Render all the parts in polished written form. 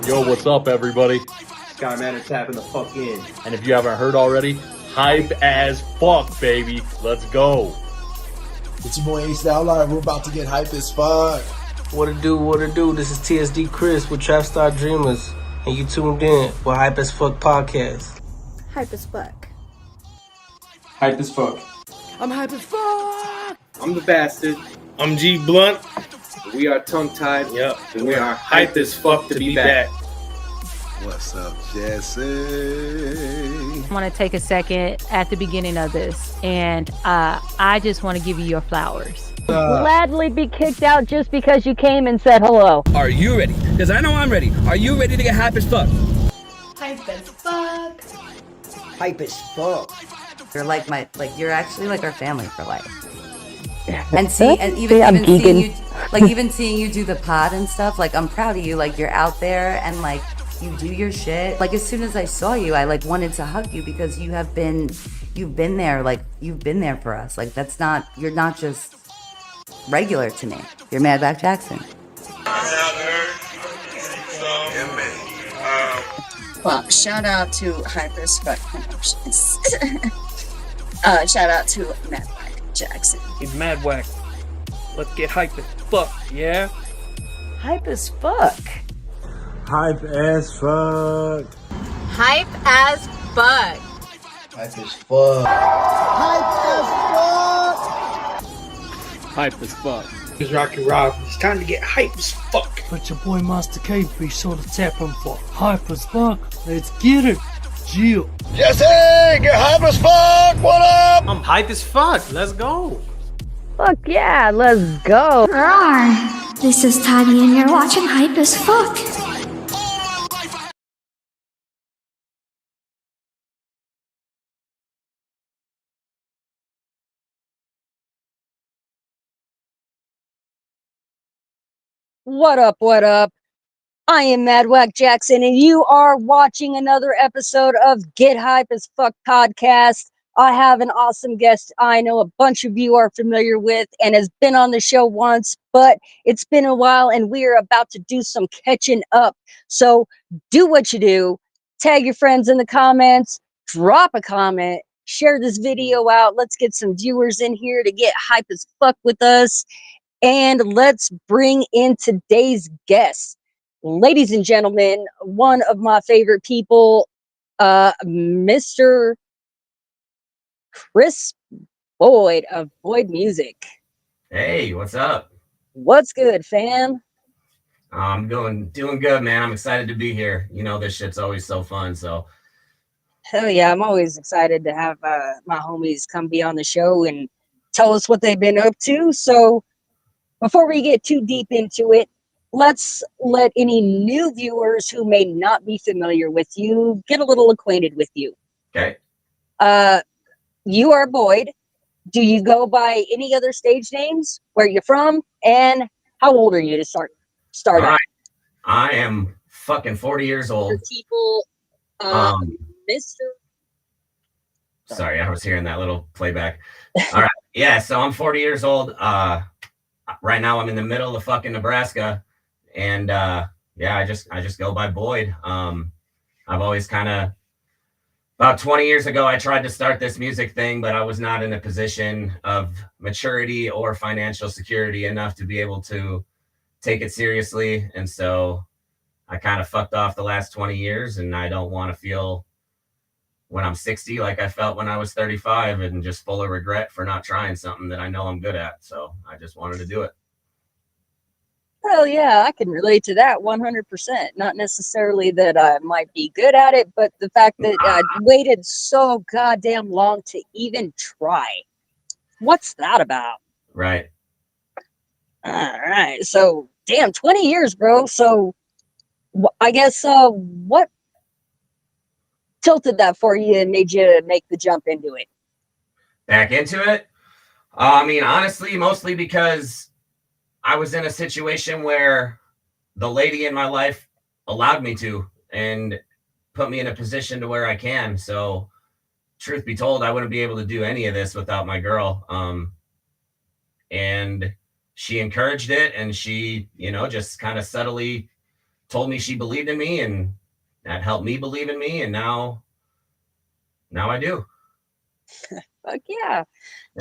Yo, what's up, everybody? Skyman is tapping the fuck in. And if you haven't heard already, hype as fuck, baby. Let's go. It's your boy Ace Outlier. We're about to get hype as fuck. What it do? This is TSD Chris with Trap Star Dreamers, and you tuned in with Hype as Fuck Podcast. Hype as fuck. Hype as fuck. I'm hype as fuck. I'm the bastard. I'm G Blunt. We are tongue tied. Yep. And we are hyped as fuck to be back. What's up, Jesse? I want to take a second at the beginning of this, and I just want to give you your flowers. Gladly be kicked out just because you came and said hello. Are you ready? Because I know I'm ready. Are you ready to get hype as fuck? Hype as fuck. Hype as fuck. You're actually like our family for life. And even seeing you do the pod and stuff, like I'm proud of you. Like you're out there and like you do your shit. Like as soon as I saw you, I like wanted to hug you because you've been there. Like you've been there for us. Like you're not just regular to me. You're Madback Jackson. Well, shout out to Hype as Fuck Promotions. Shout out to Madback Jackson. He's mad whack. Let's get hype as fuck, yeah? Hype as fuck. Hype as fuck. Hype as fuck. Hype as fuck. Hype as fuck. It's Rocky Rob. It's time to get hype as fuck. But your boy Master K, be sure to tap him for hype as fuck. Let's get it. Jill. Jesse, get hype as fuck. What up? I'm hype as fuck. Let's go. Fuck yeah, let's go. Rawr. This is Tiny and you're watching Hype as Fuck. What up? I am Madwack Jackson, and you are watching another episode of Get Hype as Fuck Podcast. I have an awesome guest I know a bunch of you are familiar with and has been on the show once, but it's been a while and we are about to do some catching up. So do what you do. Tag your friends in the comments, drop a comment, share this video out. Let's get some viewers in here to get hype as fuck with us. And let's bring in today's guest. Ladies and gentlemen, one of my favorite people, Mr. Chris Boyd of Boyd Music. Hey, what's up? What's good, fam? I'm doing good, man. I'm excited to be here. You know, this shit's always so fun. So, hell yeah, I'm always excited to have my homies come be on the show and tell us what they've been up to. So, before we get too deep into it, let's let any new viewers who may not be familiar with you get a little acquainted with you. Okay. You are Boyd. Do you go by any other stage names? Where you're from? And how old are you to start All out? right. I am fucking 40 years old. For people, Mr. Sorry, I was hearing that little playback. All right. Yeah, so I'm 40 years old. Right now I'm in the middle of fucking Nebraska. And yeah, I just go by Boyd. I've always kind of about 20 years ago, I tried to start this music thing, but I was not in a position of maturity or financial security enough to be able to take it seriously. And so I kind of fucked off the last 20 years, and I don't want to feel when I'm 60 like I felt when I was 35 and just full of regret for not trying something that I know I'm good at. So I just wanted to do it. Well, yeah, I can relate to that 100%. Not necessarily that I might be good at it, but the fact that I waited so goddamn long to even try. What's that about? Right. All right. So, damn, 20 years, bro. So, I guess what tilted that for you and made you make the jump into it? Back into it? I mean, honestly, mostly because I was in a situation where the lady in my life allowed me to and put me in a position to where I can. So truth be told, I wouldn't be able to do any of this without my girl. And she encouraged it, and she, you know, just kind of subtly told me she believed in me, and that helped me believe in me, and now I do. Fuck yeah.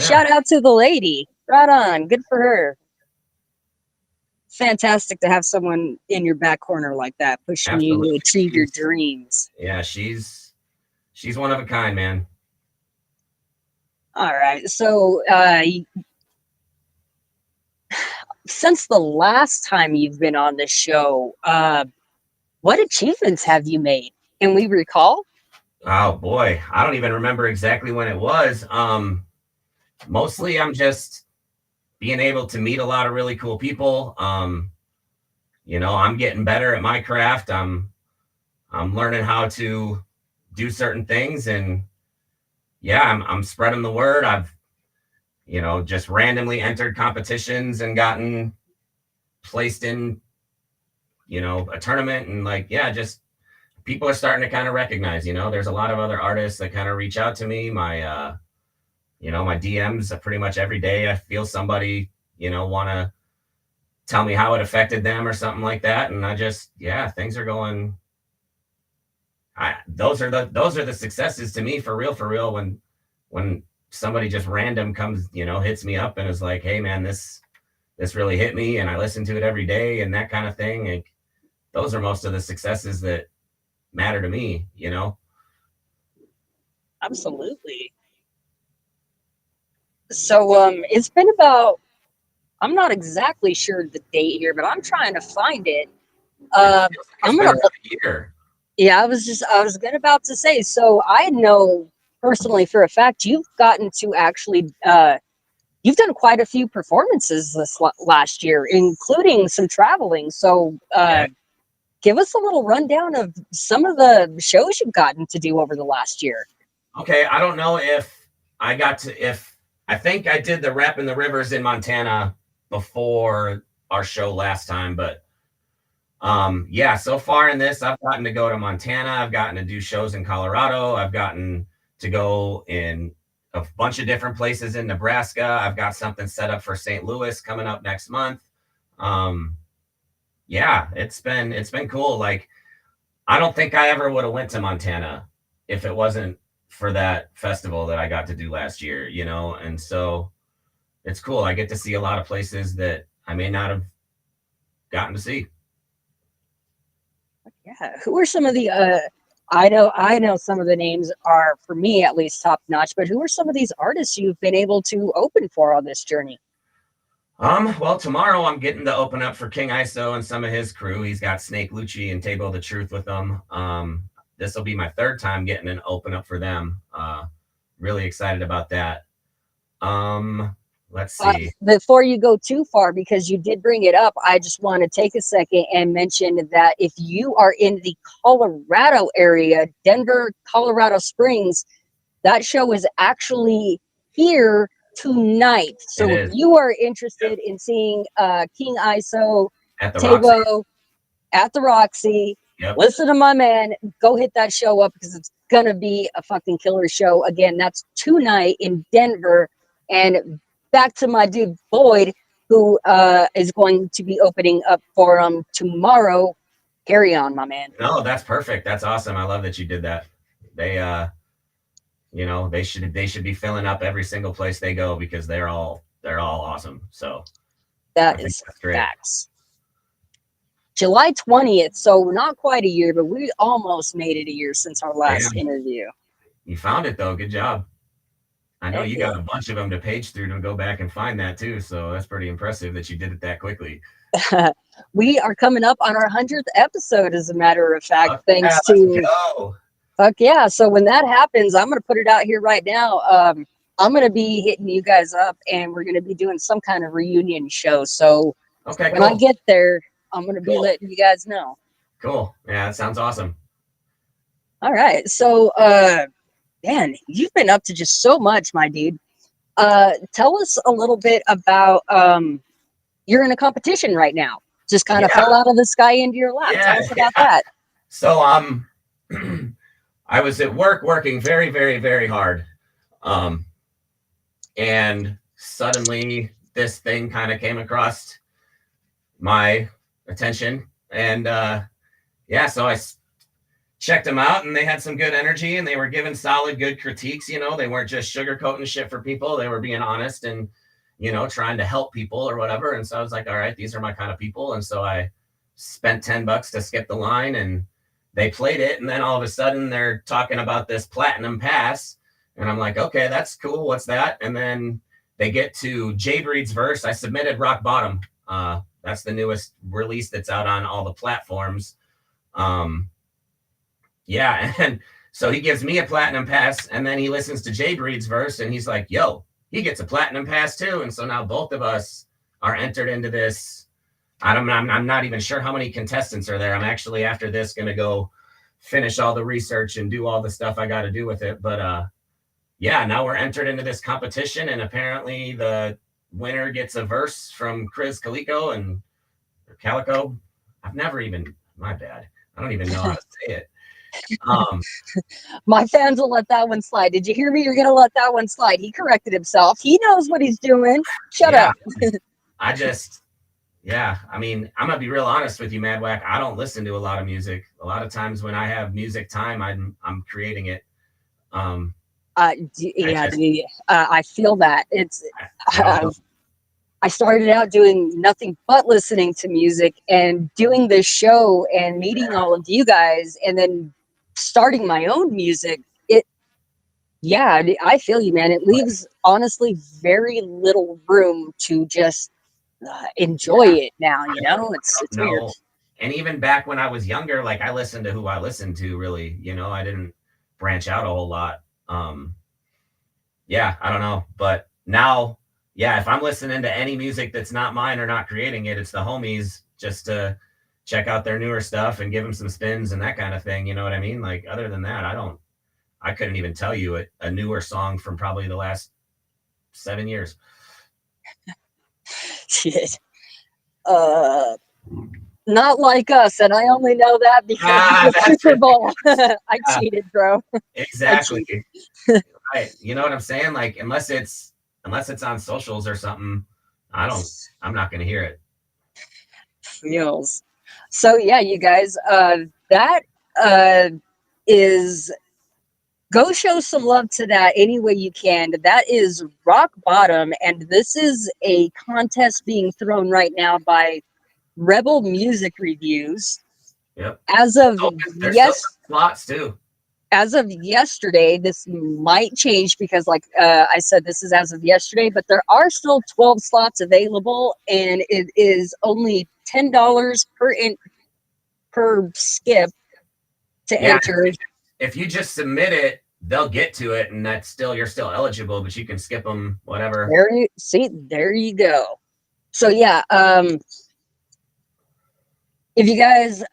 Shout out to the lady. Right on. Good for her. Fantastic to have someone in your back corner like that, pushing you to achieve your dreams. Yeah, she's one of a kind, man. All right. So since the last time you've been on the show, what achievements have you made? Can we recall? Oh boy, I don't even remember exactly when it was. Mostly I'm just being able to meet a lot of really cool people. You know, I'm getting better at my craft. I'm learning how to do certain things, and yeah, I'm spreading the word. I've, you know, just randomly entered competitions and gotten placed in, you know, a tournament, and like, yeah, just people are starting to kind of recognize, you know, there's a lot of other artists that kind of reach out to me. My, you know, my DMs pretty much every day. I feel somebody, you know, want to tell me how it affected them or something like that. And I just, yeah, things are going. Those are the successes to me, for real. When somebody just random comes, you know, hits me up and is like, hey man, this really hit me, and I listen to it every day, and that kind of thing. Like, those are most of the successes that matter to me, you know? Absolutely. So it's been about, I'm not exactly sure the date here, but I'm trying to find it. I'm gonna a year. Yeah, I was about to say, so I know personally for a fact you've gotten to actually you've done quite a few performances this last year, including some traveling. So give us a little rundown of some of the shows you've gotten to do over the last year. Okay, I don't know if I got to, I think I did the Rap in the Rivers in Montana before our show last time, but yeah, so far in this, I've gotten to go to Montana. I've gotten to do shows in Colorado. I've gotten to go in a bunch of different places in Nebraska. I've got something set up for St. Louis coming up next month. Yeah, it's been cool. Like, I don't think I ever would have went to Montana if it wasn't for that festival that I got to do last year, you know? And so it's cool. I get to see a lot of places that I may not have gotten to see. Yeah, who are some of the I know some of the names are, for me at least, top notch, but who are some of these artists you've been able to open for on this journey? Well, tomorrow I'm getting to open up for King ISO and some of his crew. He's got Snake Lucci and Table the Truth with them. This will be my third time getting an open up for them. Really excited about that. Let's see. Before you go too far, because you did bring it up, I just want to take a second and mention that if you are in the Colorado area, Denver, Colorado Springs, that show is actually here tonight. So if you are interested in seeing King ISO, at the Tabo at the Roxy, listen to my man, go hit that show up, because it's gonna be a fucking killer show. Again, that's tonight in Denver. And back to my dude Boyd, who is going to be opening up for tomorrow. Carry on, my man. No, that's perfect. That's awesome. I love that you did that. They you know, they should be filling up every single place they go, because they're all awesome. So that is facts. July 20th, so not quite a year, but we almost made it a year since our last interview. You found it though. Good job. I know you got a bunch of them to page through to go back and find that too. So that's pretty impressive that you did it that quickly. We are coming up on our 100th episode, as a matter of fact, thanks to fuck yeah. So when that happens, I'm going to put it out here right now. I'm going to be hitting you guys up, and we're going to be doing some kind of reunion show. So when I get there, I'm going to be letting you guys know. Cool. Yeah, that sounds awesome. All right. So, man, you've been up to just so much, my dude. Tell us a little bit about, you're in a competition right now. Just kind of fell out of the sky into your lap. Tell us about that. So, I was at work working very, very, very hard. And suddenly this thing kind of came across my attention, and yeah, so I checked them out, and they had some good energy, and they were giving solid, good critiques. You know, they weren't just sugarcoating shit for people. They were being honest and, you know, trying to help people or whatever. And so I was like, all right, these are my kind of people. And so I spent $10 to skip the line, and they played it. And then all of a sudden they're talking about this platinum pass. And I'm like, okay, that's cool. What's that? And then they get to Jade Reed's verse. I submitted Rock Bottom. That's the newest release that's out on all the platforms. Yeah, and so he gives me a platinum pass, and then he listens to Jade Reed's verse, and he's like, yo, he gets a platinum pass too. And so now both of us are entered into this. I'm not even sure how many contestants are there. I'm actually, after this, going to go finish all the research and do all the stuff I got to do with it. But yeah, now we're entered into this competition, and apparently the winner gets a verse from Chris Calico and Calico. I've never even, my bad. I don't even know how to say it. My fans will let that one slide. Did you hear me? You're gonna let that one slide. He corrected himself. He knows what he's doing. Shut up. Yeah, I mean, I'm gonna be real honest with you, Madwack. I don't listen to a lot of music. A lot of times when I have music time, I'm creating it. I feel that. It's I started out doing nothing but listening to music, and doing this show and meeting all of you guys, and then starting my own music. I feel you, man. It leaves honestly very little room to just enjoy it now. You know, it's weird. And even back when I was younger, like I listened to who I listened to, really. You know, I didn't branch out a whole lot. Yeah, I don't know, but now, yeah, if I'm listening to any music that's not mine or not creating it, it's the homies, just to check out their newer stuff and give them some spins and that kind of thing. You know what I mean? Like, other than that, I couldn't even tell you a newer song from probably the last 7 years. Shit. Not like us, and I only know that because of the Super Bowl. I cheated, bro. Exactly. Right. You know what I'm saying? Like, unless it's on socials or something, I'm not gonna hear it. Feels. So yeah, you guys, that is, go show some love to that any way you can. That is Rock Bottom, and this is a contest being thrown right now by Rebel Music Reviews. Yep. As of slots too. As of yesterday, this might change because, like I said, this is as of yesterday, but there are still 12 slots available, and it is only $10 per skip to enter. If you just submit it, they'll get to it, and you're still eligible, but you can skip them, whatever. There you go. So yeah, if you guys,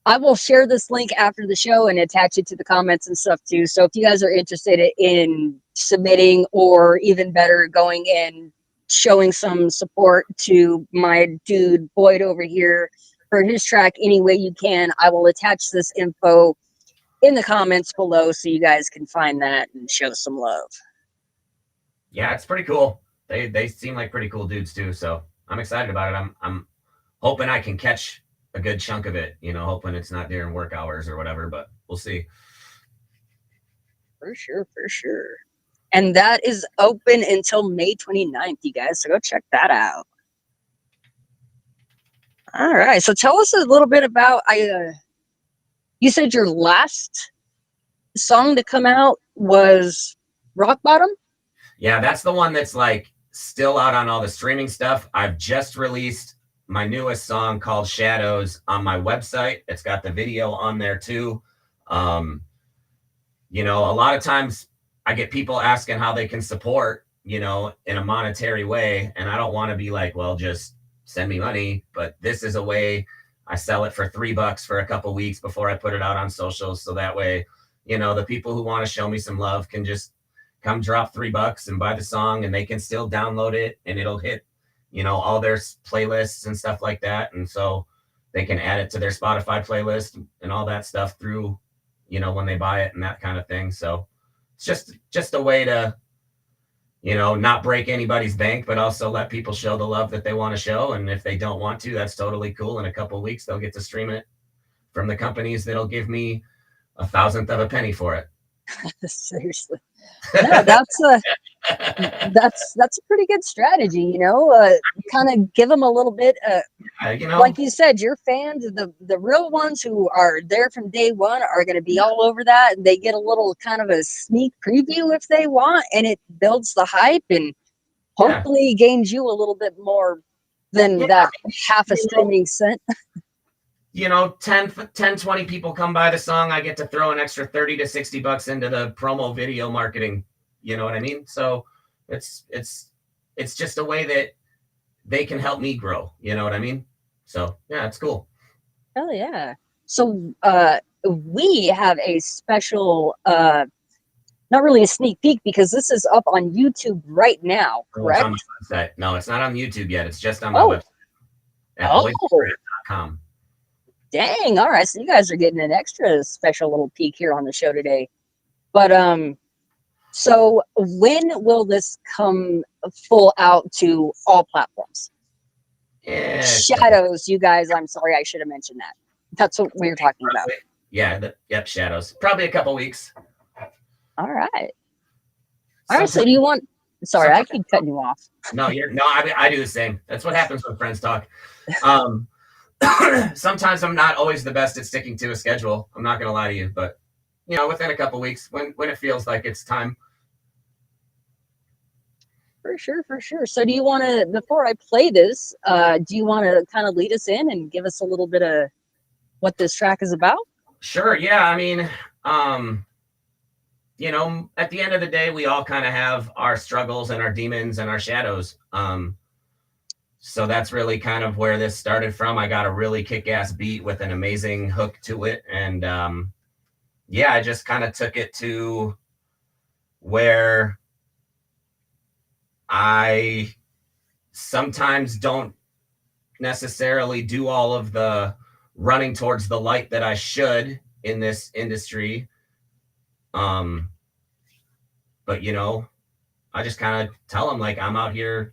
I will share this link after the show and attach it to the comments and stuff too. So if you guys are interested in submitting, or even better, going and showing some support to my dude Boyd over here for his track any way you can, I will attach this info in the comments below so you guys can find that and show some love. Yeah, it's pretty cool. They seem like pretty cool dudes too, so I'm excited about it. I'm hoping I can catch a good chunk of it, you know, hoping it's not during work hours or whatever, but we'll see. For sure. And that is open until May 29th, you guys, so go check that out. All right, so tell us a little bit about, you said your last song to come out was Rock Bottom? Yeah, that's the one that's like still out on all the streaming stuff. I've just released my newest song called Shadows on my website. It's got the video on there too. You know, a lot of times I get people asking how they can support, you know, in a monetary way. And I don't want to be like, well, just send me money. But this is a way. I sell it for $3 for a couple weeks before I put it out on socials. So that way, you know, the people who want to show me some love can just come drop $3 and buy the song, and they can still download it, and it'll hit, you know, all their playlists and stuff like that. And so they can add it to their Spotify playlist and all that stuff through, you know, when they buy it and that kind of thing. So it's just a way to, you know, not break anybody's bank, but also let people show the love that they want to show. And if they don't want to, that's totally cool. In a couple of weeks, they'll get to stream it from the companies that'll give me 1,000th of a penny for it. Seriously. No, that's a pretty good strategy, you know. Kind of give them a little bit. You know, Like you said, your fans, the real ones who are there from day one, are going to be all over that. They get a little kind of a sneak preview if they want, and it builds the hype and hopefully gains you a little bit more than that half a streaming cent. You know, 10, 20 people come by the song, I get to throw an extra 30 to 60 bucks into the promo video marketing. You know what I mean? So it's just a way that they can help me grow. You know what I mean? So yeah, it's cool. Hell yeah. So we have a special, not really a sneak peek, because this is up on YouTube right now, correct? It's on my website. No, it's not on YouTube yet. It's just on my website at boysbrand.com. Dang, all right. So you guys are getting an extra special little peek here on the show today. But so when will this come full out to all platforms? Yeah. Shadows, you guys, I'm sorry, I should have mentioned that. That's what we were talking about. Yeah, Shadows. Probably a couple weeks. All right. All right, so do you want, sorry, I keep cutting you off. No, I do the same. That's what happens when friends talk. Sometimes I'm not always the best at sticking to a schedule. I'm not going to lie to you, but you know, within a couple weeks when it feels like it's time. For sure. So do you want to, before I play this, do you want to kind of lead us in and give us a little bit of what this track is about? Sure. Yeah. I mean, you know, at the end of the day, we all kind of have our struggles and our demons and our shadows. So that's really kind of where this started from. I got a really kick-ass beat with an amazing hook to it. And yeah, I just kind of took it to where I sometimes don't necessarily do all of the running towards the light that I should in this industry. But you know, I just kind of tell them like, I'm out here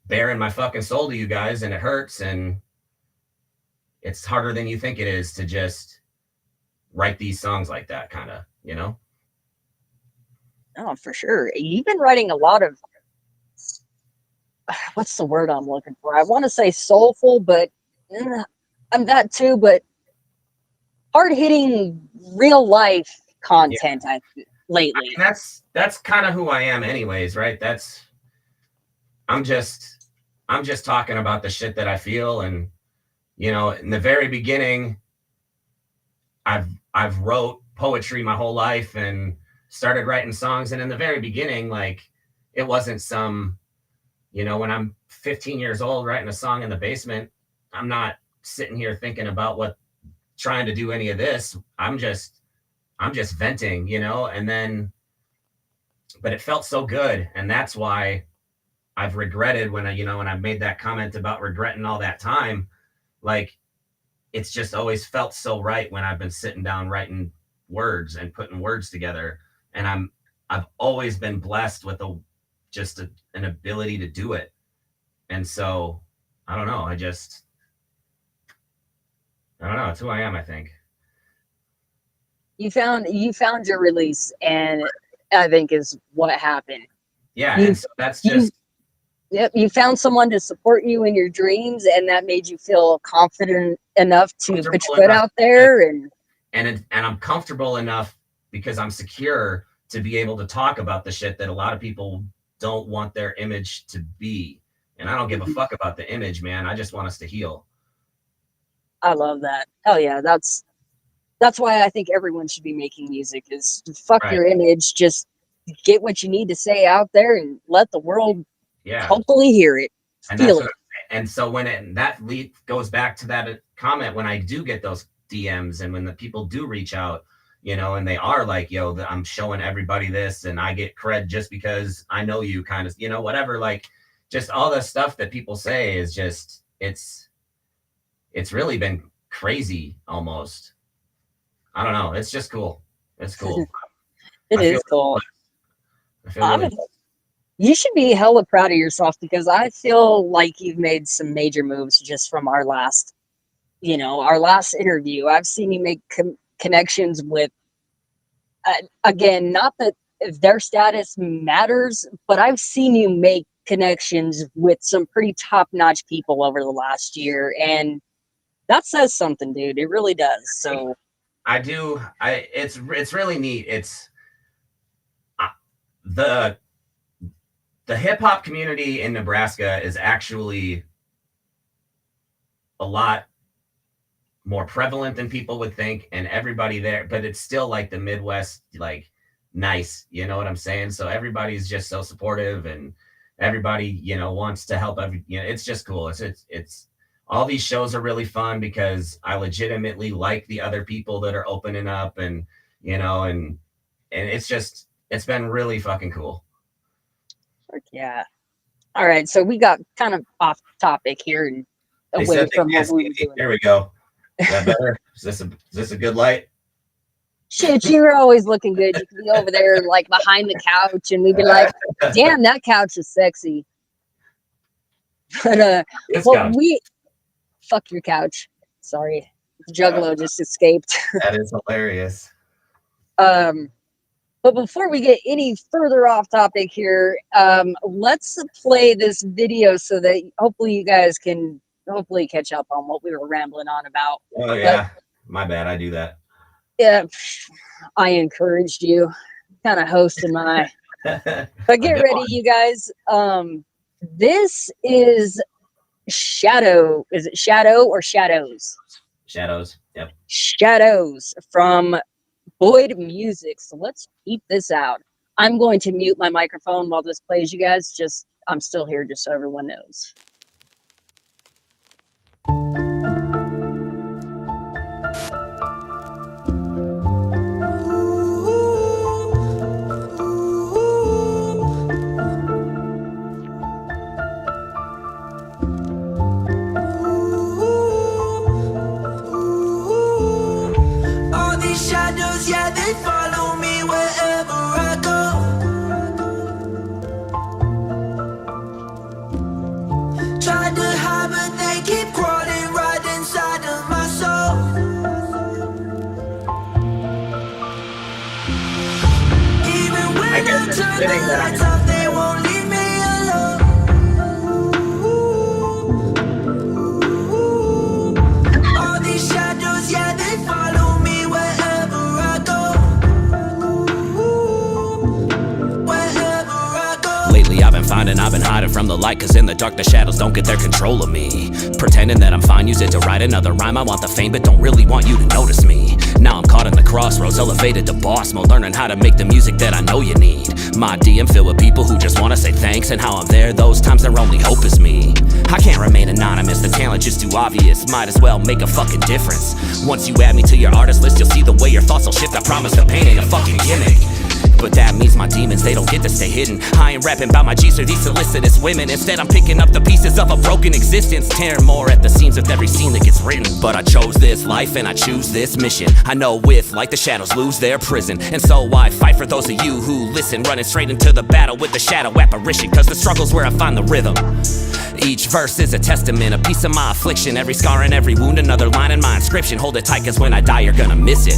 bearing my fucking soul to you guys, and it hurts, and it's harder than you think it is to just write these songs like that, kind of, you know? Oh, for sure. You've been writing a lot of, what's the word I'm looking for? I want to say soulful, but I'm that too, but hard-hitting real life content lately. I mean, that's kind of who I am anyways, right? I'm just talking about the shit that I feel. And, you know, in the very beginning, I've wrote poetry my whole life and started writing songs. And in the very beginning, like, it wasn't some, you know, when I'm 15 years old writing a song in the basement, I'm not sitting here thinking about trying to do any of this. I'm just venting, you know, and then, but it felt so good. And that's why I've regretted when I made that comment about regretting all that time. Like, it's just always felt so right when I've been sitting down writing words and putting words together. And I've always been blessed with an ability to do it. And so I don't know. I don't know. It's who I am, I think. You found your release, and I think is what happened. Yeah. And so that's just, yep, you found someone to support you in your dreams, and that made you feel confident enough to put your foot out there. And I'm comfortable enough because I'm secure to be able to talk about the shit that a lot of people don't want their image to be. And I don't give a fuck about the image, man. I just want us to heal. I love that. Hell yeah. That's why I think everyone should be making music, is fuck your image. Just get what you need to say out there and let the world hopefully hear it, feel it. And so that goes back to that comment, when I do get those DMs and when the people do reach out, you know, and they are like, yo, I'm showing everybody this and I get cred just because I know you, kind of, you know, whatever, like, just all the stuff that people say is just, it's really been crazy almost. I don't know. It's just cool. It's cool. It is cool. I feel really you should be hella proud of yourself, because I feel like you've made some major moves just from our last, you know, our last interview, I've seen you make connections with, again, not that their status matters, but I've seen you make connections with some pretty top-notch people over the last year, and that says something, dude. It really does. So I do. It's really neat. It's the hip hop community in Nebraska is actually a lot more prevalent than people would think, and everybody there, but it's still like the Midwest, like nice, you know what I'm saying? So everybody's just so supportive, and everybody, you know, wants to help it's just cool. It's all these shows are really fun because I legitimately like the other people that are opening up, and you know, and it's been really fucking cool. Yeah. All right, so we got kind of off topic here and away from what we were doing. There we go. Is that better? Is this a good light? Shit, you were always looking good. You could be over there like behind the couch, and we'd be like, "Damn, that couch is sexy." But fuck your couch. Sorry, the Juggalo just escaped. That is hilarious. But before we get any further off topic here, let's play this video so that hopefully you guys can catch up on what we were rambling on about. Oh yeah, my bad. I do that. Yeah, I encouraged you. Kind of hosting my. But get ready, you guys. This is Shadow. Is it Shadow or Shadows? Shadows. Yep. Shadows from Boyd Music. So let's keep this out. I'm going to mute my microphone while this plays, you guys. I'm still here just so everyone knows. All these shadows, yeah, they follow me wherever I go. Try to hide, but they keep crawling right inside of my soul. Even when I turn the lights off, they won't leave me alone. All these shadows, yeah, they follow me wherever I go. Wherever I go. Lately I've been finding I've been hiding from the light, cause in the dark the shadows don't get their control of me. Pretending that I'm fine, use it to write another rhyme. I want the fame but don't really want you to notice me. Now I'm caught in the crossroads, elevated to boss mode, learning how to make the music that I know you need. My DM filled with people who just wanna say thanks, and how I'm there those times their only hope is me. I can't remain anonymous, the talent just too obvious. Might as well make a fucking difference. Once you add me to your artist list, you'll see the way your thoughts will shift. I promise the pain ain't a fucking gimmick. But that means my demons, they don't get to stay hidden. I ain't rapping about my G's or these solicitous women. Instead I'm picking up the pieces of a broken existence, tearing more at the seams with every scene that gets written. But I chose this life and I choose this mission. I know with like the shadows lose their prison, and so I fight for those of you who listen, running straight into the battle with the shadow apparition, cause the struggle's where I find the rhythm. Each verse is a testament, a piece of my affliction. Every scar and every wound, another line in my inscription. Hold it tight, cause when I die you're gonna miss it.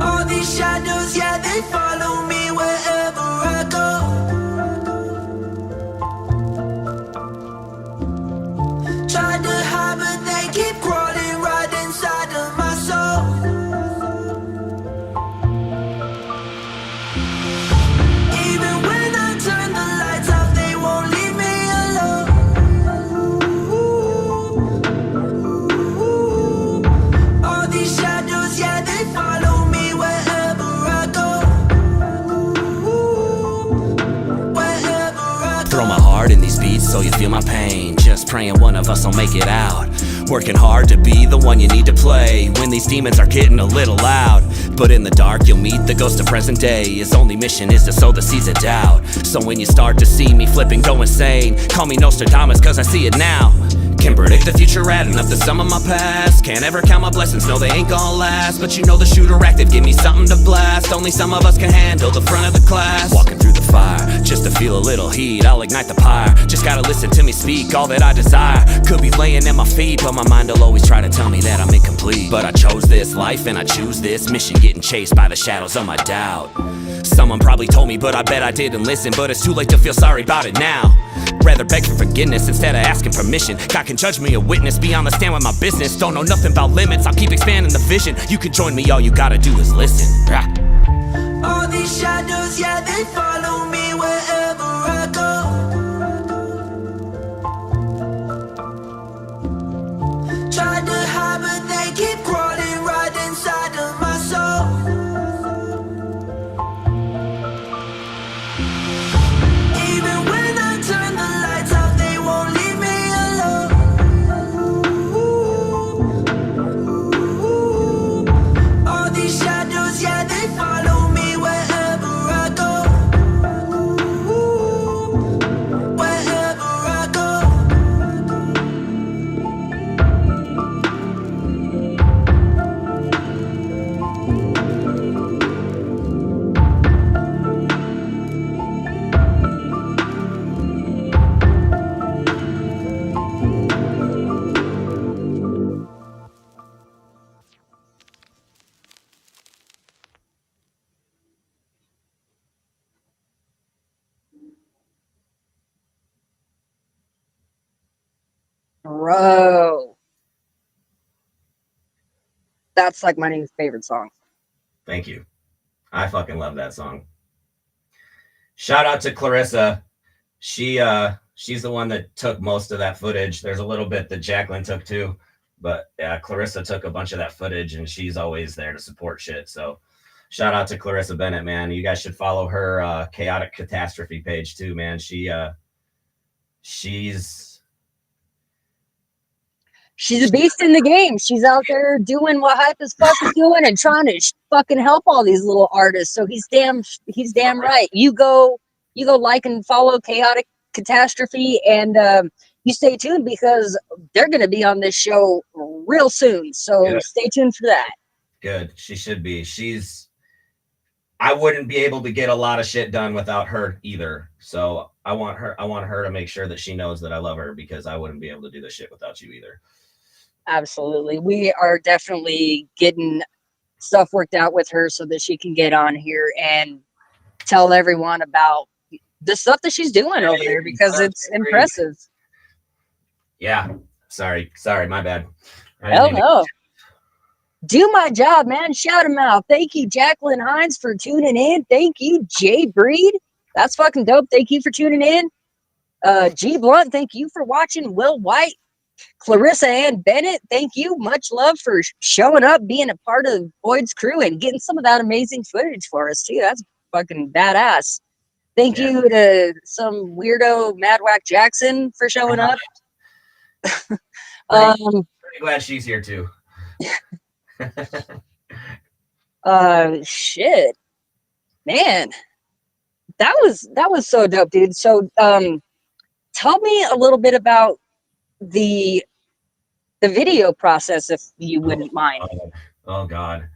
All these shadows, yeah, they follow me wherever I go. Try to hide, but they keep crawling right inside of my soul. Even when I turn the lights off, they won't leave me alone. All these shadows, yeah, they follow me wherever I go. Wherever I go. Throw my heart in these beats so you feel my pain. Just praying one of us will make it out. Working hard to be the one you need to play when these demons are getting a little loud. But in the dark you'll meet the ghost of present day. His only mission is to sow the seeds of doubt. So when you start to see me flipping, go insane, call me Nostradamus cause I see it now. Can predict the future adding up the sum of my past. Can't ever count my blessings, no they ain't gonna last. But you know the shooter active, give me something to blast. Only some of us can handle the front of the class. Walking through the fire, just to feel a little heat, I'll ignite the pyre. Just gotta listen to me speak, all that I desire. Could be laying at my feet, but my mind will always try to tell me that I'm incomplete. But I chose this life and I choose this mission, getting chased by the shadows of my doubt. Someone probably told me, but I bet I didn't listen. But it's too late to feel sorry about it now. Rather beg for forgiveness instead of asking permission. God can judge me a witness, be on the stand with my business. Don't know nothing about limits, I'll keep expanding the vision. You can join me, all you gotta do is listen. All these shadows, yeah, they follow me wherever I go. Try to hide, but they keep crawling right inside of my soul. Even when I turn the lights off, they won't leave me alone. All these shadows, yeah, they follow me wherever I go. Wherever I go. Bro. That's like my new favorite song. Thank you. I fucking love that song. Shout out to Clarissa. She's the one that took most of that footage. There's a little bit that Jacqueline took too, but yeah, Clarissa took a bunch of that footage and she's always there to support shit. So shout out to Clarissa Bennett, man. You guys should follow her Chaotic Catastrophe page too, man. She's a beast in the game. She's out there doing what Hype as Fuck is doing and trying to fucking help all these little artists. So he's damn right. You go like and follow Chaotic Catastrophe, and you stay tuned because they're going to be on this show real soon. So stay tuned for that. Good. She should be. I wouldn't be able to get a lot of shit done without her either. So I want her to make sure that she knows that I love her, because I wouldn't be able to do this shit without you either. Absolutely. We are definitely getting stuff worked out with her so that she can get on here and tell everyone about the stuff that she's doing over there, because it's impressive. Yeah. Sorry, my bad. Hell no. Do my job, man. Shout him out. Thank you, Jacqueline Hines, for tuning in. Thank you, Jay Breed. That's fucking dope. Thank you for tuning in. G Blunt, thank you for watching. Will White, Clarissa Ann Bennett, thank you. Much love for showing up, being a part of Boyd's crew, and getting some of that amazing footage for us, too. That's fucking badass. Thank you to some weirdo Mad Whack Jackson for showing up. Pretty glad she's here, too. Shit. Man. That was so dope, dude. So tell me a little bit about the video process, if you wouldn't mind. Oh God.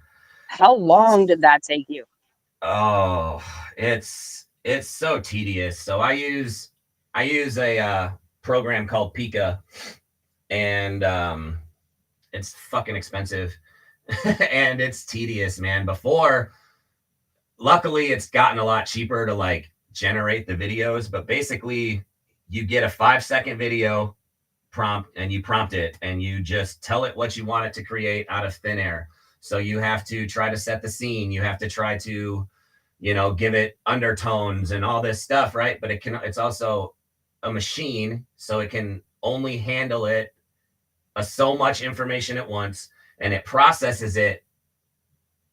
How long did that take you? Oh, it's so tedious. So I use a program called Pika, and it's fucking expensive and it's tedious, man. Luckily it's gotten a lot cheaper to like generate the videos, but basically you get a 5-second video prompt and you prompt it and you just tell it what you want it to create out of thin air. So you have to try to set the scene. You have to try to, give it undertones and all this stuff, right? But it's also a machine, so it can only handle so much information at once, and it processes it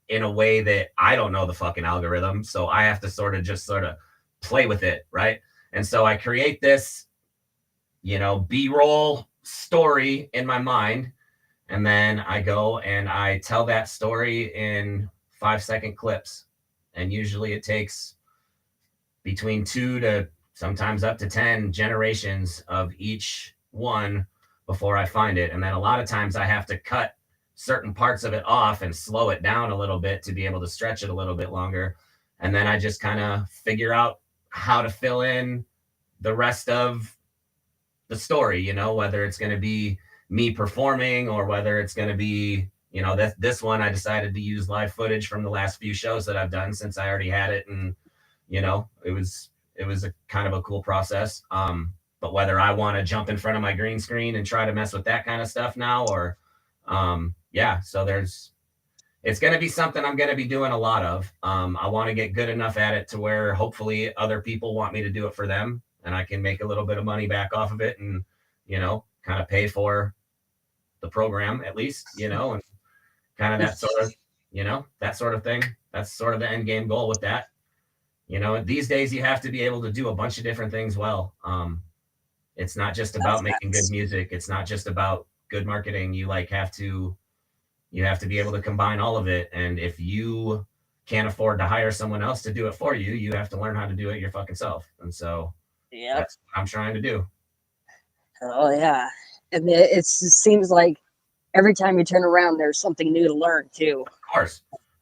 in a way that I don't know the fucking algorithm. So I have to sort of play with it, right? And so I create this, B-roll story in my mind, and then I go and I tell that story in 5-second clips. And usually it takes between 2 to sometimes up to 10 generations of each one before I find it. And then a lot of times I have to cut certain parts of it off and slow it down a little bit to be able to stretch it a little bit longer. And then I just kind of figure out how to fill in the rest of the story, you know, whether it's going to be me performing or whether it's going to be, you know, this one I decided to use live footage from the last few shows that I've done since I already had it. And, you know, it was a kind of a cool process. But whether I want to jump in front of my green screen and try to mess with that kind of stuff now, or yeah, so it's going to be something I'm going to be doing a lot of. I want to get good enough at it to where hopefully other people want me to do it for them, and I can make a little bit of money back off of it and, you know, kind of pay for the program at least, you know, and kind of that sort of, you know, that sort of thing. That's sort of the end game goal with that. You know, these days you have to be able to do a bunch of different things well. It's not just about making good music. It's not just about good marketing. You have to be able to combine all of it. And if you can't afford to hire someone else to do it for you, you have to learn how to do it your fucking self. And so that's what I'm trying to do. Oh yeah. And it seems like every time you turn around, there's something new to learn too. Of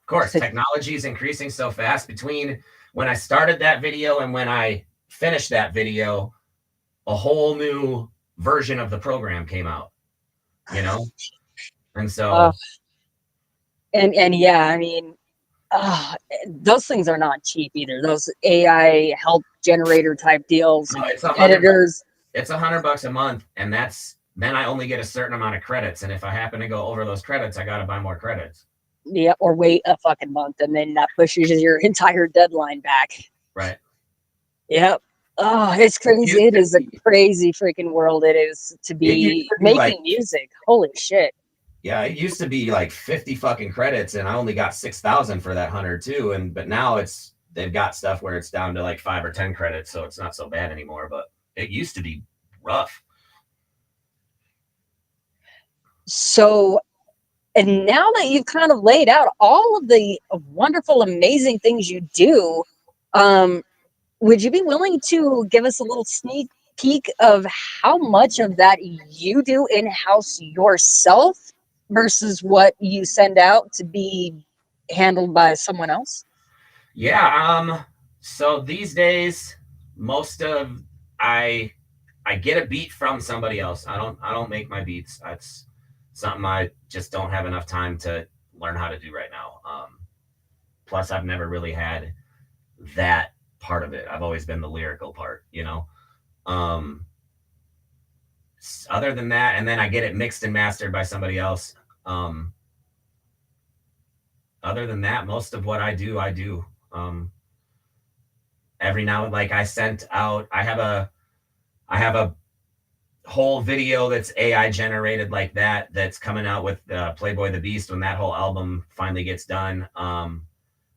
course. Technology is increasing so fast. Between when I started that video and when I finished that video, a whole new version of the program came out, you know? And so. And yeah, I mean, those things are not cheap either. Those AI help generator type deals, No, it's editors. It's $100 a month. And then I only get a certain amount of credits. And if I happen to go over those credits, I got to buy more credits. Yeah. Or wait a fucking month. And then that pushes your entire deadline back. Right. Yep. Oh, it's crazy. It is a crazy freaking world it is to be making music. Holy shit. Yeah, it used to be like 50 fucking credits, and I only got 6,000 for that 100 too. But now they've got stuff where it's down to like 5 or 10 credits, so it's not so bad anymore. But it used to be rough. So, and now that you've kind of laid out all of the wonderful, amazing things you do, would you be willing to give us a little sneak peek of how much of that you do in-house yourself versus what you send out to be handled by someone else? Yeah. So these days, I get a beat from somebody else. I don't make my beats. That's something I just don't have enough time to learn how to do right now. Plus I've never really had that part of it. I've always been the lyrical part, you know? Other than that, and then I get it mixed and mastered by somebody else. Other than that, most of what I do. Every now and like I have a whole video that's AI generated like that's coming out with Playboy the Beast when that whole album finally gets done.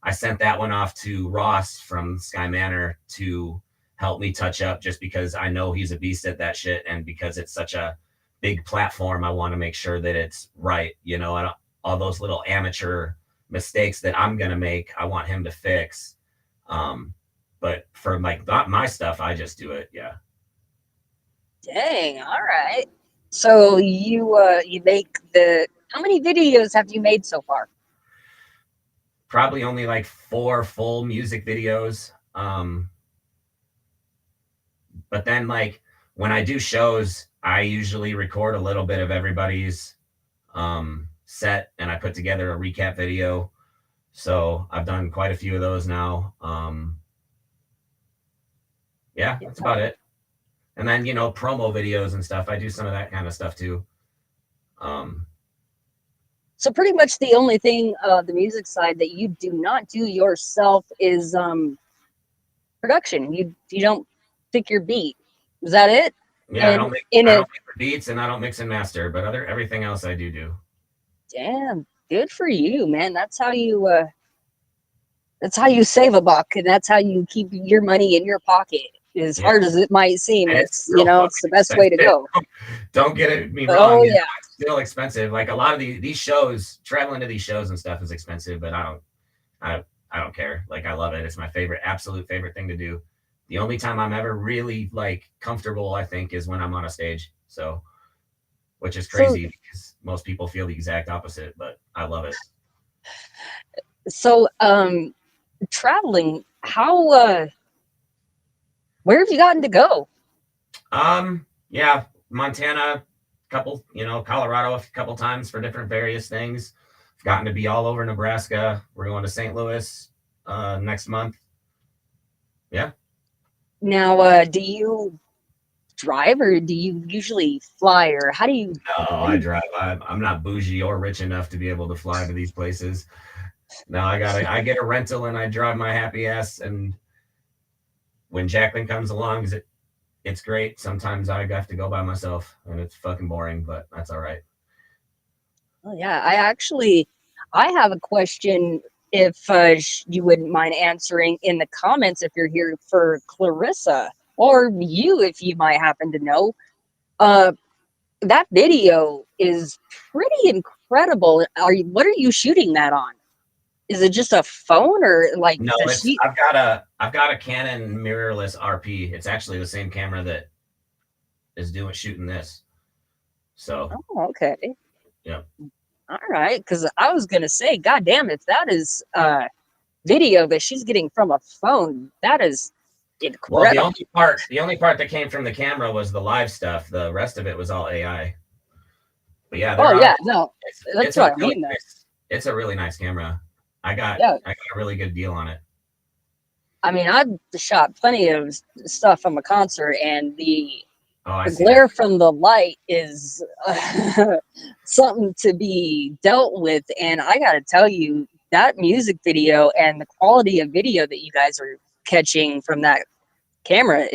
I sent that one off to Ross from Sky Manor to help me touch up, just because I know he's a beast at that shit, and because it's such a big platform, I want to make sure that it's right, you know, and all those little amateur mistakes that I'm gonna make, I want him to fix. But for like my stuff, I just do it. Yeah. Dang. All right. So you make how many videos have you made so far? Probably only like 4 full music videos. But then like when I do shows, I usually record a little bit of everybody's set, and I put together a recap video. So I've done quite a few of those now. Yeah, that's about it. And then, you know, promo videos and stuff. I do some of that kind of stuff too. So pretty much the only thing, the music side that you do not do yourself is production. You don't pick your beat. Is that it? Yeah, I don't make the beats, and I don't mix and master, but everything else I do. Damn, good for you, man. That's how you save a buck, and that's how you keep your money in your pocket. As hard as it might seem, it's the best way to go. Don't get me wrong. Oh yeah, it's still expensive. Like a lot of these shows, traveling to these shows and stuff is expensive, but I don't care. Like I love it. It's my absolute favorite thing to do. The only time I'm ever really like comfortable, I think, is when I'm on a stage. So which is crazy because most people feel the exact opposite, but I love it. So, traveling, how, where have you gotten to go? Yeah, Montana, couple, Colorado a couple times for different various things. I've gotten to be all over Nebraska. We're going to St. Louis next month. Yeah. Now, do you drive or do you usually fly, or how do you? No, I drive. I'm not bougie or rich enough to be able to fly to these places. No, I get a rental and I drive my happy ass. And when Jacqueline comes along, it's great. Sometimes I have to go by myself and it's fucking boring, but that's all right. Oh yeah, I have a question. If you wouldn't mind answering in the comments, if you're here for Clarissa or you, if you might happen to know, that video is pretty incredible. What are you shooting that on? Is it just a phone or like? No, I've got a Canon mirrorless RP. It's actually the same camera that is shooting this. So. Oh, okay. Yeah. All right, because I was gonna say, God damn, if that is video that she's getting from a phone, that is incredible. Well, the only part that came from the camera was the live stuff. The rest of it was all AI. But yeah, that's what I mean. It's a really nice camera. I got a really good deal on it. I mean, I've shot plenty of stuff from a concert, and the glare from the light is something to be dealt with. And I got to tell you, that music video and the quality of video that you guys are catching from that camera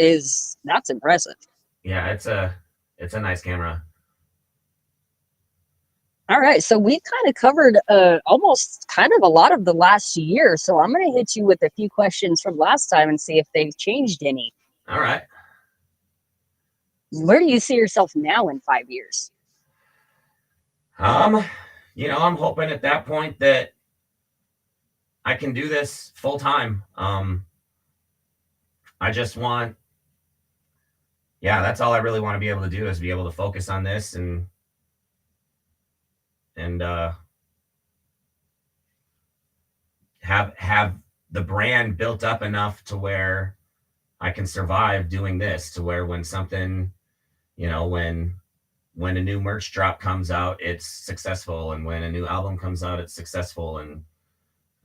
that's impressive. Yeah, it's a nice camera. All right, so we've kind of covered almost kind of a lot of the last year. So I'm going to hit you with a few questions from last time and see if they've changed any. All right. Where do you see yourself now in 5 years? I'm hoping at that point that I can do this full time. I just want, that's all I really want to be able to do is be able to focus on this and have the brand built up enough to where I can survive doing this, to where when something, when a new merch drop comes out, it's successful. And when a new album comes out, it's successful.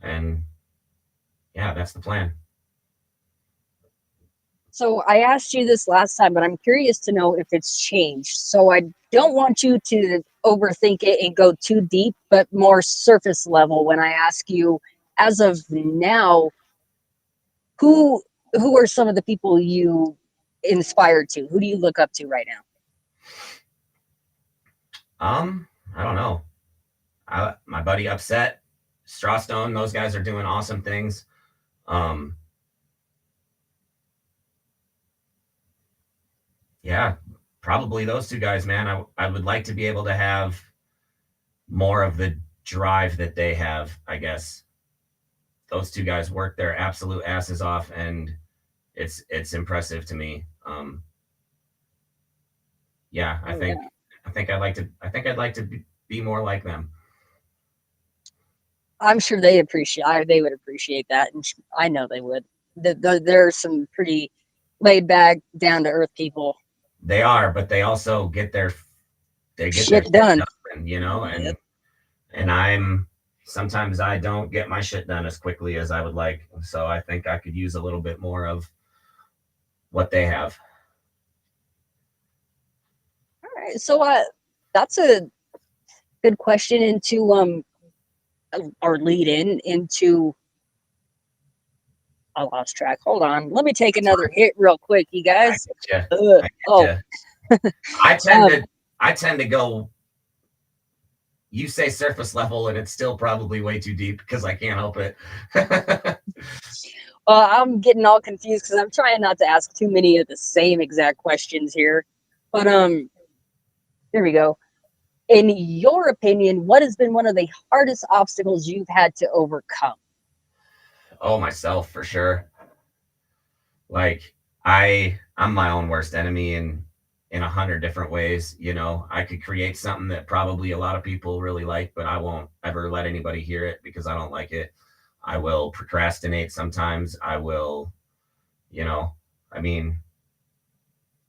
And yeah, that's the plan. So I asked you this last time, but I'm curious to know if it's changed. So I don't want you to overthink it and go too deep, but more surface level. When I ask you, as of now, who are some of the people you inspired to? Who do you look up to right now? I don't know. My buddy Upset, Strawstone, those guys are doing awesome things. Yeah, probably those two guys, man. I would like to be able to have more of the drive that they have, I guess. Those two guys work their absolute asses off, and it's impressive to me. I think I'd like to be more like them. I'm sure they would appreciate that, and I know they would. There are some pretty laid back, down to earth people. They are, but they also get their shit done. And sometimes I don't get my shit done as quickly as I would like. So I think I could use a little bit more of what they have. All right. So that's a good question into our lead into I lost track. Hold on. Let me take another hit real quick, you guys. I tend to go, you say surface level and it's still probably way too deep because I can't help it. I'm getting all confused because I'm trying not to ask too many of the same exact questions here. But here we go. In your opinion, what has been one of the hardest obstacles you've had to overcome? Oh, myself, for sure. Like I'm my own worst enemy in 100 different ways. You know, I could create something that probably a lot of people really like, but I won't ever let anybody hear it because I don't like it. I will procrastinate sometimes. I will, you know, I mean,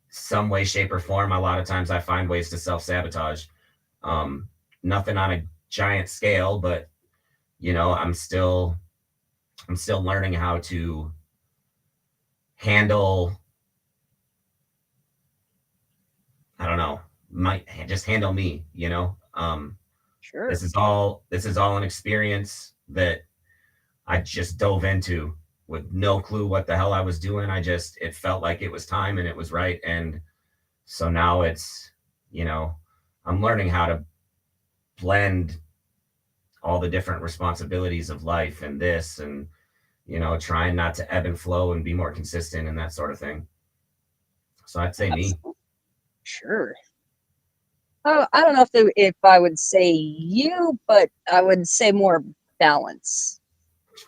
some way, shape, or form, a lot of times I find ways to self-sabotage. Nothing on a giant scale, but you know, I'm still learning how to handle, I don't know, might just handle me, you know. Sure. This is all an experience that I just dove into with no clue what the hell I was doing. It felt like it was time and it was right. And so now it's, you know, I'm learning how to blend all the different responsibilities of life and this, and, you know, trying not to ebb and flow and be more consistent and that sort of thing. So I'd say me. Sure. I don't know if I would say you, but I would say more balance.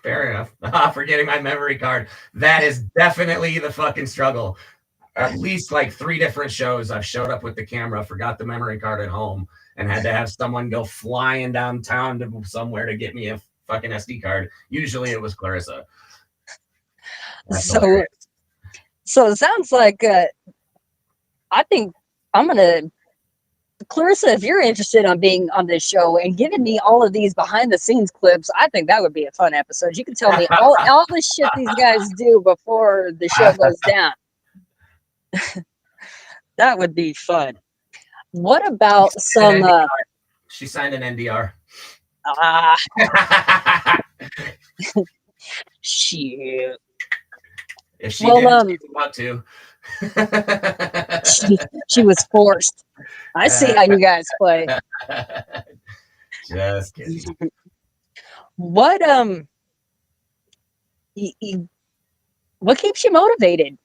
Fair enough. Forgetting my memory card. That is definitely the fucking struggle. At least like 3 different shows I've showed up with the camera, forgot the memory card at home, and had to have someone go flying downtown to somewhere to get me a fucking SD card. Usually it was Clarissa. So it sounds like I think I'm gonna, Clarissa, if you're interested on being on this show and giving me all of these behind the scenes clips, I think that would be a fun episode. You can tell me all the shit these guys do before the show goes down. That would be fun. What about some she signed an NDR. Shit. If she didn't, she'd want to. she was forced. I see how you guys play. Just kidding. What what keeps you motivated?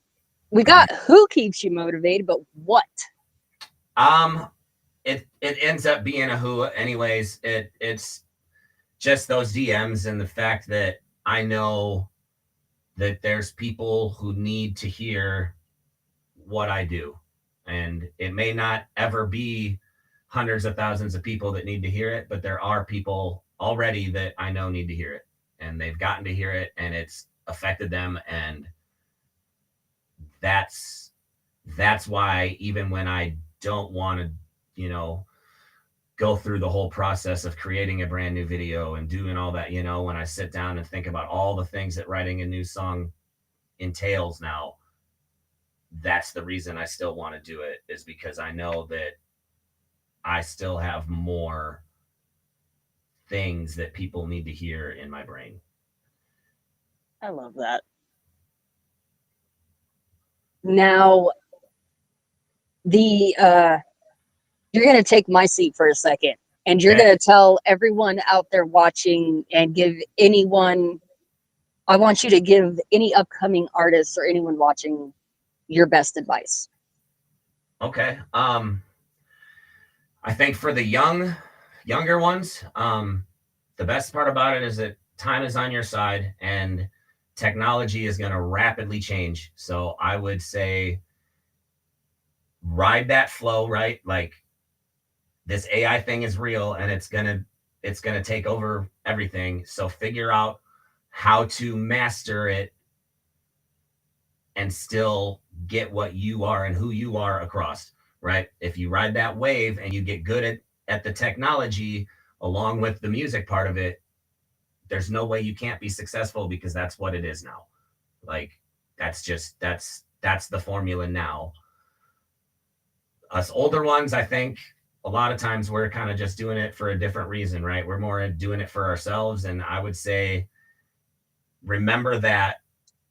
We got who keeps you motivated, but what? It ends up being a who anyways. It's just those DMs and the fact that I know that there's people who need to hear what I do. And it may not ever be hundreds of thousands of people that need to hear it, but there are people already that I know need to hear it, and they've gotten to hear it, and it's affected them. And that's why even when I don't want to, you know, go through the whole process of creating a brand new video and doing all that, you know, when I sit down and think about all the things that writing a new song entails now, that's the reason I still want to do it, is because I know that I still have more things that people need to hear in my brain. I love that. Now, you're going to take my seat for a second, and you're going to tell everyone out there watching and give anyone, I want you to give any upcoming artists or anyone watching your best advice. Okay. I think for the younger ones, the best part about it is that time is on your side and technology is going to rapidly change. So I would say ride that flow, right? Like, this AI thing is real and it's going to take over everything. So figure out how to master it and still get what you are and who you are across, right? If you ride that wave and you get good at the technology along with the music part of it, there's no way you can't be successful, because that's what it is now. Like, that's the formula now. Us older ones, I think a lot of times we're kind of just doing it for a different reason, right? We're more doing it for ourselves. And I would say, remember that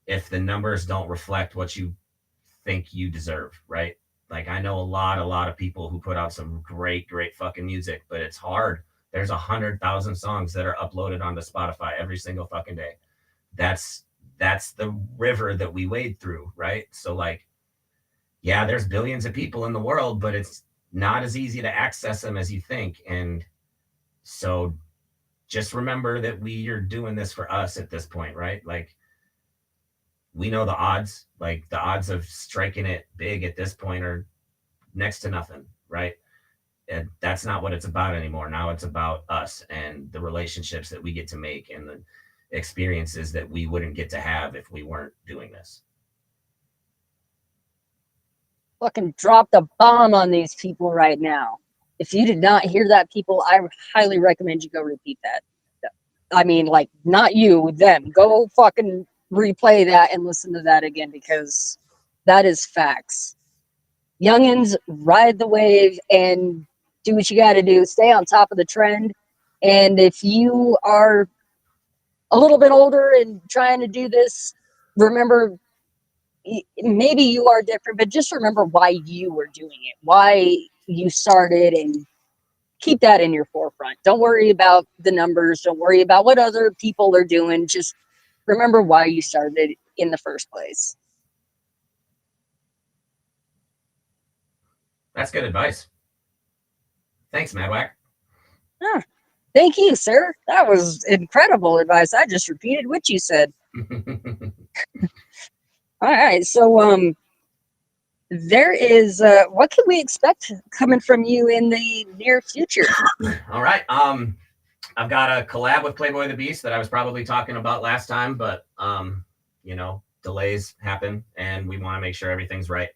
if the numbers don't reflect what you think you deserve, right? Like, I know a lot of people who put out some great fucking music, but it's hard. There's 100,000 songs that are uploaded onto Spotify every single fucking day. That's the river that we wade through, right? So, like, yeah, there's billions of people in the world, but it's not as easy to access them as you think. And so just remember that we are doing this for us at this point, right? Like, we know the odds, like the odds of striking it big at this point are next to nothing, right? And that's not what it's about anymore. Now it's about us and the relationships that we get to make and the experiences that we wouldn't get to have if we weren't doing this. Fucking dropped a bomb on these people right now. If you did not hear that, people, I highly recommend you go repeat that. I mean, like, not you, them. Go fucking replay that and listen to that again, because that is facts. Youngins, ride the wave and do what you got to do. Stay on top of the trend. And if you are a little bit older and trying to do this, remember, maybe you are different, but just remember why you were doing it, why you started, and keep that in your forefront. Don't worry about the numbers. Don't worry about what other people are doing. Just remember why you started in the first place. That's good advice. Thanks, Madwack. Ah, thank you, sir. That was incredible advice. I just repeated what you said. All right, so there is what can we expect coming from you in the near future? All right, I've got a collab with Playboy the Beast that I was probably talking about last time, but you know, delays happen and we want to make sure everything's right.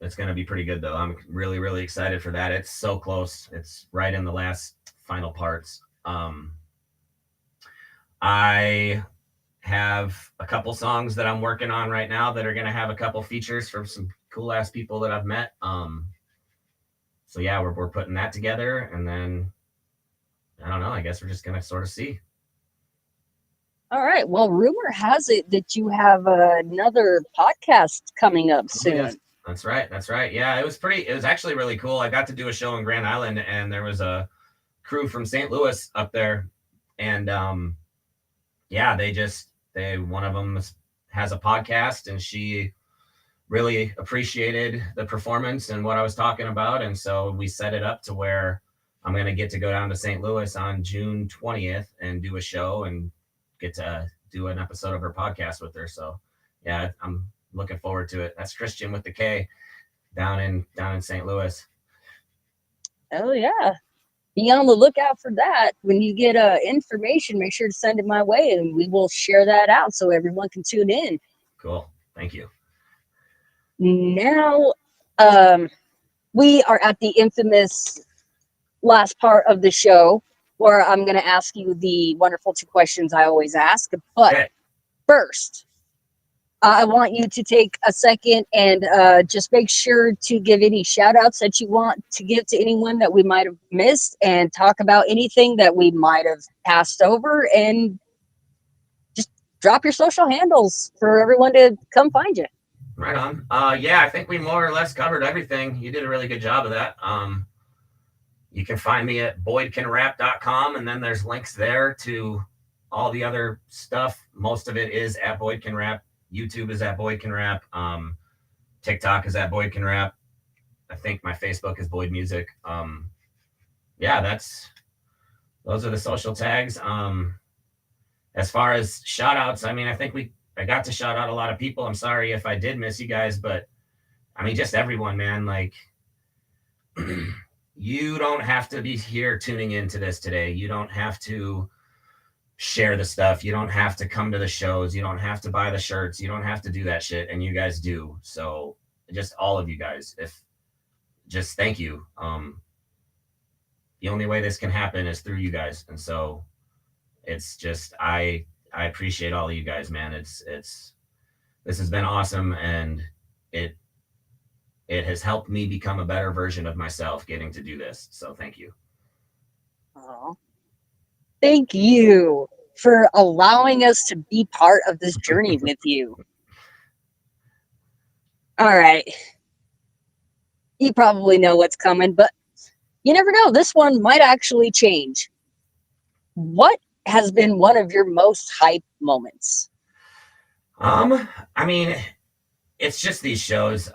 It's going to be pretty good though. I'm really, really excited for that. It's so close. It's right in the last final parts. I have a couple songs that I'm working on right now that are going to have a couple features from some cool ass people that I've met. So yeah, we're putting that together, and then I don't know, I guess we're just going to sort of see. All right. Well, rumor has it that you have another podcast coming up soon. Oh, yes. That's right. That's right. Yeah, it was actually really cool. I got to do a show in Grand Island, and there was a crew from St. Louis up there, and yeah, one of them has a podcast, and she really appreciated the performance and what I was talking about. And so we set it up to where I'm going to get to go down to St. Louis on June 20th and do a show and get to do an episode of her podcast with her. So yeah, I'm looking forward to it. That's Christian with the K down in St. Louis. Oh yeah. Be on the lookout for that. When you get information, make sure to send it my way and we will share that out so everyone can tune in. Cool. Thank you. Now, we are at the infamous last part of the show where I'm going to ask you the wonderful 2 questions I always ask. But first, I want you to take a second and just make sure to give any shout outs that you want to give to anyone that we might have missed, and talk about anything that we might have passed over, and just drop your social handles for everyone to come find you. Right on. Yeah, I think we more or less covered everything. You did a really good job of that. You can find me at boydcanrap.com, and then there's links there to all the other stuff. Most of it is at Boyd Can Rap. YouTube is at Boyd Can Rap. TikTok is at Boyd Can Rap. I think my Facebook is Boyd Music. Yeah, those are the social tags. As far as shout outs, I mean, I think I got to shout out a lot of people. I'm sorry if I did miss you guys, but I mean, just everyone, man. Like, you don't have to be here tuning into this today. You don't have to share the stuff. You don't have to come to the shows. You don't have to buy the shirts. You don't have to do that shit. And you guys do. So just all of you guys, just thank you. The only way this can happen is through you guys. And so it's just, I appreciate all of you guys, man. This has been awesome. And it has helped me become a better version of myself getting to do this. So thank you. Oh, thank you for allowing us to be part of this journey with you. All right. You probably know what's coming, but you never know. This one might actually change. What has been one of your most hype moments? I mean, it's just these shows.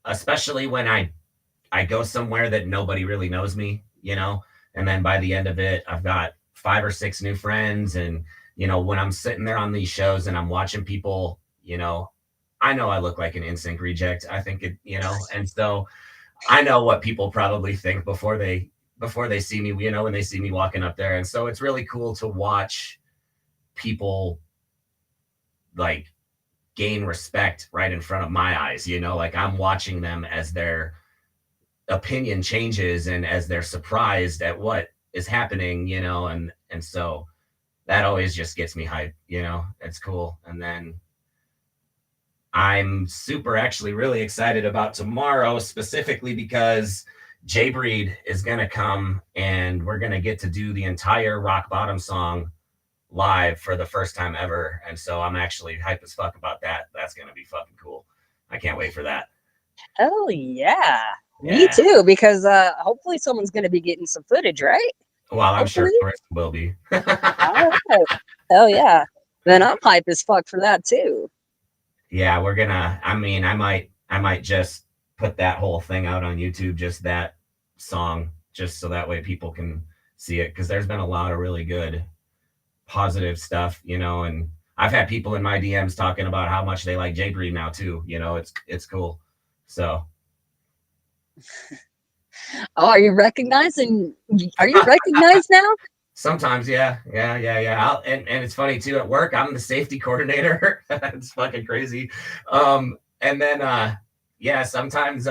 Especially when I go somewhere that nobody really knows me, you know, and then by the end of it, I've got 5 or 6 new friends. And, you know, when I'm sitting there on these shows and I'm watching people, you know, I know I look like an NSYNC reject. I think it, and so I know what people probably think before they see me, when they see me walking up there. And so it's really cool to watch people like gain respect right in front of my eyes, like I'm watching them as their opinion changes and as they're surprised at what is happening, and so that always just gets me hyped, it's cool. And then I'm actually really excited about tomorrow, specifically because Jay Breed is going to come and we're going to get to do the entire Rock Bottom song live for the first time ever. And so I'm actually hyped as fuck about that. That's going to be fucking cool. I can't wait for that. Hell yeah. Me too, because hopefully someone's going to be getting some footage, right? Well, I'm sure Chris will be. All right. Hell yeah. Then I'm hyped as fuck for that too. Yeah, we're gonna. I might just put that whole thing out on YouTube, just that song, just so that way people can see it. Because there's been a lot of really good, positive stuff, and I've had people in my DMs talking about how much they like Jay Breed now too. It's cool. So. Oh, are you recognized now? Sometimes, yeah. And it's funny too. At work, I'm the safety coordinator. It's fucking crazy. And then, sometimes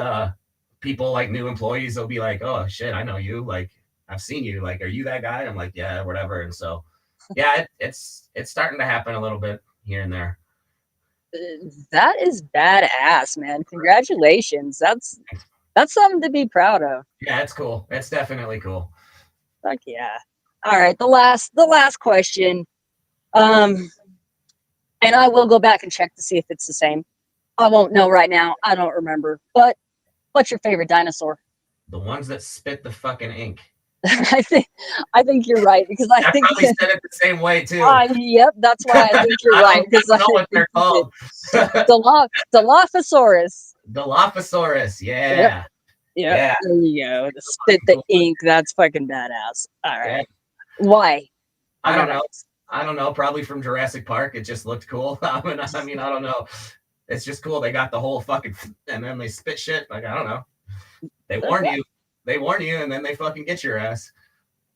people like new employees will be like, "Oh shit, I know you. Like, I've seen you. Like, are you that guy?" I'm like, "Yeah, whatever." And so, yeah, it's starting to happen a little bit here and there. That is badass, man. Congratulations. That's something to be proud of. Yeah, it's cool. It's definitely cool. Fuck yeah. All right, the last question. And I will go back and check to see if it's the same. I won't know right now. I don't remember. But what's your favorite dinosaur? The ones that spit the fucking ink. I think you're right, because I think probably said it the same way too. Yep, that's why I think you're right. Because I know what they're called. Dilophosaurus. Dilophosaurus, yeah. Yeah. There you go. The spit the ink. That's fucking badass. All right. Yeah. Why? I don't know. Probably from Jurassic Park. It just looked cool. I don't know. It's just cool. They got the whole fucking, and then they spit shit. Like, I don't know. They warn you. They warn you, and then they fucking get your ass.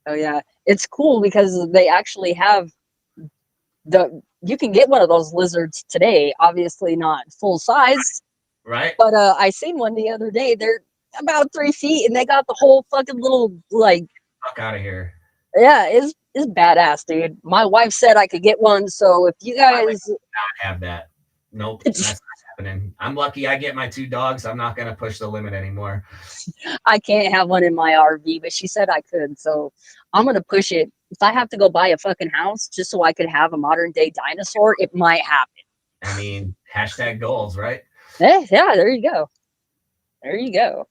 Oh yeah, it's cool because they actually have you can get one of those lizards today. Obviously not full size, right? But I seen one the other day. They're about 3 feet, and they got the whole fucking little like. Fuck out of here. Yeah, it's badass, dude. My wife said I could get one, so if you guys not have that, nope, that's not happening. I'm lucky I get my 2 dogs. I'm not gonna push the limit anymore. I can't have one in my RV, but she said I could, so I'm gonna push it. If I have to go buy a fucking house just so I could have a modern day dinosaur, it might happen. I mean, hashtag goals, right? Yeah, there you go. There you go.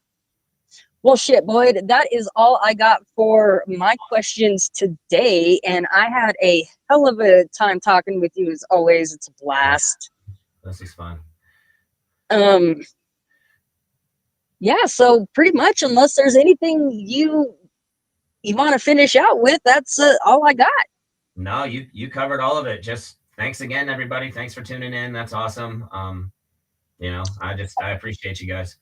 Well, shit, Boyd, that is all I got for my questions today, and I had a hell of a time talking with you as always. It's a blast. This is fun. Yeah, so pretty much, unless there's anything you want to finish out with, that's all I got. No, you covered all of it. Just thanks again, everybody. Thanks for tuning in. That's awesome. I appreciate you guys.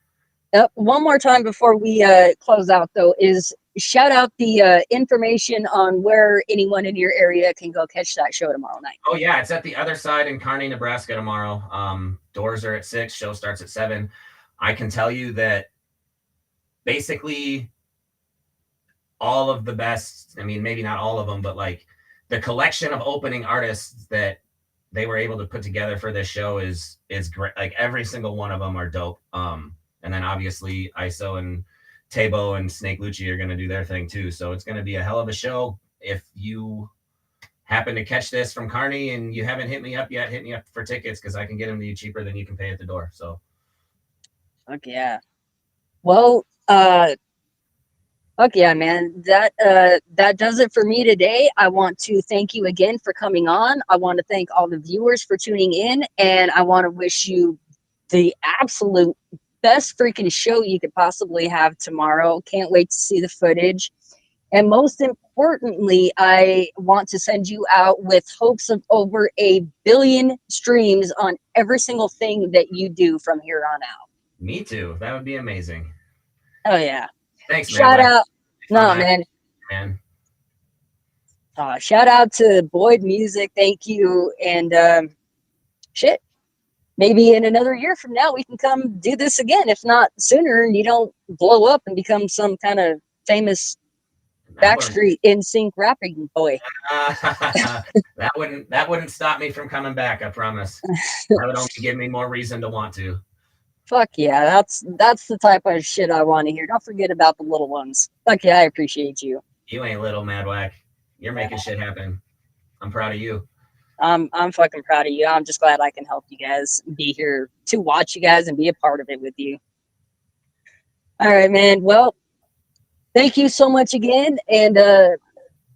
One more time before we close out, though, is shout out the information on where anyone in your area can go catch that show tomorrow night. Oh yeah, it's at the Other Side in Kearney, Nebraska tomorrow. Doors are at 6. Show starts at 7. I can tell you that basically all of the best, I mean, maybe not all of them, but like the collection of opening artists that they were able to put together for this show is great. Like every single one of them are dope. And then obviously ISO and Tabo and Snake Lucci are going to do their thing too. So it's going to be a hell of a show. If you happen to catch this from Kearney and you haven't hit me up yet, hit me up for tickets because I can get them to you cheaper than you can pay at the door. So. Fuck yeah. Well, fuck yeah, man. That does it for me today. I want to thank you again for coming on. I want to thank all the viewers for tuning in, and I want to wish you the absolute best freaking show you could possibly have tomorrow. Can't wait to see the footage. And most importantly, I want to send you out with hopes of over 1 billion streams on every single thing that you do from here on out. Me too. That would be amazing. Oh yeah. Thanks, man. Shout out. No, Fun night, man. man. Shout out to Boyd Music. Thank you. And shit. Maybe in another year from now, we can come do this again. If not sooner, and you don't blow up and become some kind of famous Backstreet NSYNC rapping boy. that wouldn't stop me from coming back. I promise. That would only give me more reason to want to. Fuck yeah, that's the type of shit I want to hear. Don't forget about the little ones. Fuck yeah, I appreciate you. You ain't little, Madwack. You're making shit happen. I'm proud of you. I'm fucking proud of you. I'm just glad I can help you guys be here to watch you guys and be a part of it with you. All right, man. Well, thank you so much again. And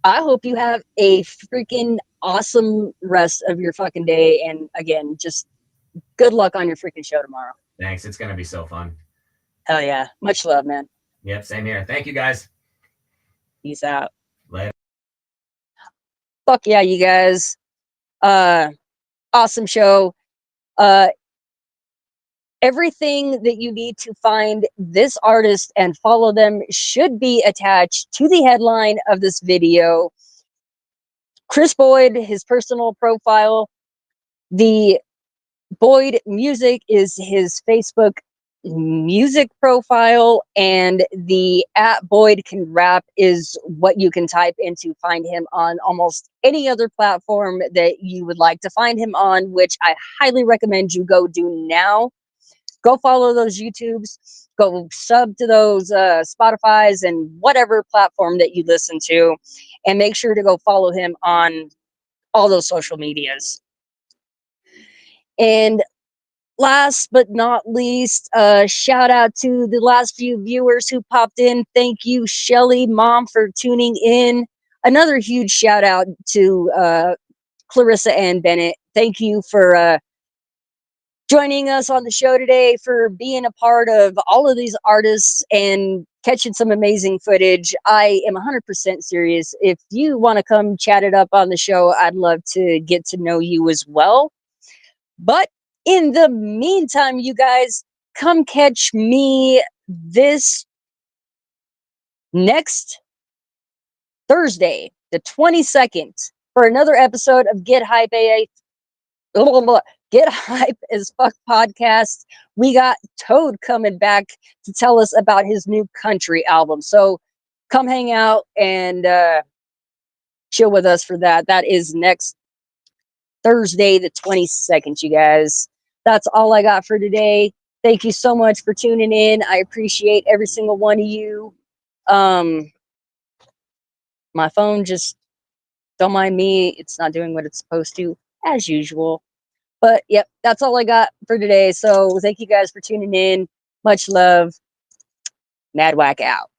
I hope you have a freaking awesome rest of your fucking day. And again, just good luck on your freaking show tomorrow. Thanks. It's going to be so fun. Hell yeah. Much love, man. Yep. Same here. Thank you, guys. Peace out. Later. Fuck yeah, you guys. Awesome show. Everything that you need to find this artist and follow them should be attached to the headline of this video. Chris Boyd, his personal profile. The Boyd Music is his Facebook music profile, and the @BoydCanRap is what you can type in to find him on almost any other platform that you would like to find him on, which I highly recommend you go do now. Go follow those YouTubes, go sub to those Spotify's and whatever platform that you listen to, and make sure to go follow him on all those social medias. And last but not least, shout out to the last few viewers who popped in. Thank you, Shelly, Mom, for tuning in. Another huge shout out to Clarissa and Bennett. Thank you for joining us on the show today, for being a part of all of these artists and catching some amazing footage. I am 100% serious. If you want to come chat it up on the show, I'd love to get to know you as well. But in the meantime, you guys, come catch me this next Thursday, the 22nd, for another episode of Get Hype as Fuck podcast. We got Toad coming back to tell us about his new country album. So come hang out and chill with us for that. That is next Thursday, the 22nd, you guys. That's all I got for today. Thank you so much for tuning in. I appreciate every single one of you. My phone just, don't mind me. It's not doing what it's supposed to, as usual. But yep, that's all I got for today. So thank you guys for tuning in. Much love. Madwack out.